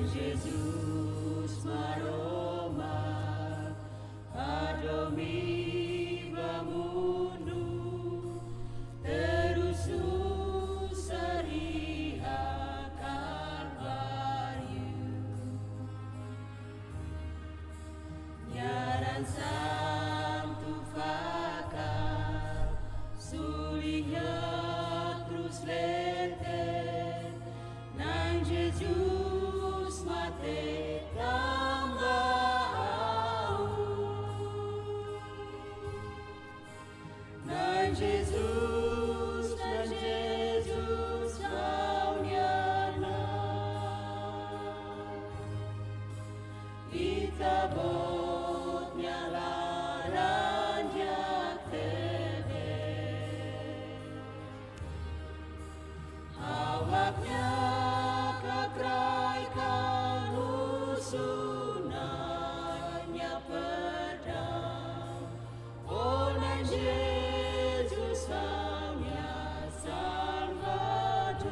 Jesus maroma adomi bamundu terusus seriha Kalvariu nyaran santu fakar sulihnya cruz lete nang Jesus mate tambah nang Jesus kaunyana itabot nyalaran jak tebe awaknya kakrai kanusunanya pedang onan Jesus kaunya Salvador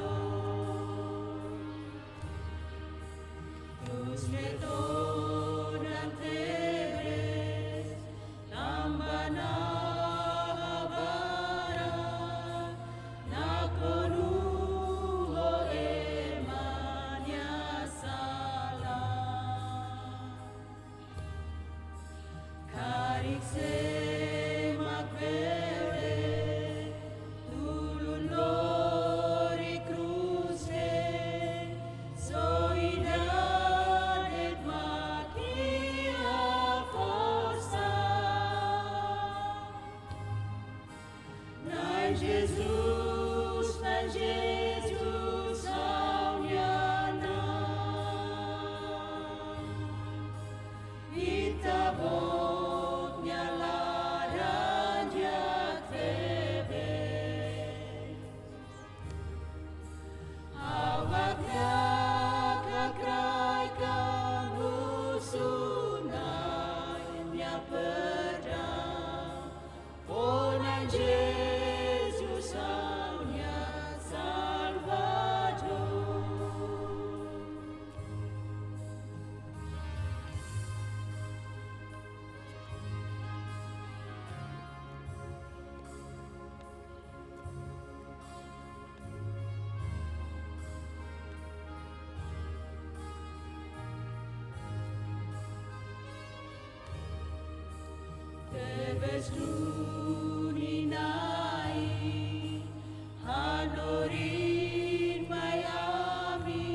tus metonan tebres tambana habara nakonu Karik semak bere tulun lori cruce soidade makia força na Jesus aunyana itabon Jesus aunya Salvador Tebes luninai hanorin Miami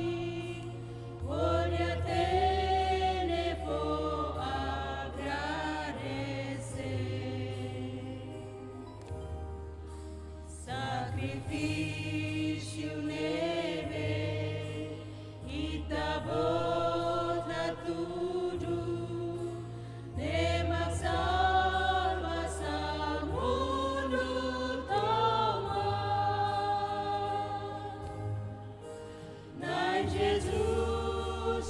volia tenefo agradecer sacrifício neve itabot na tudo Jesus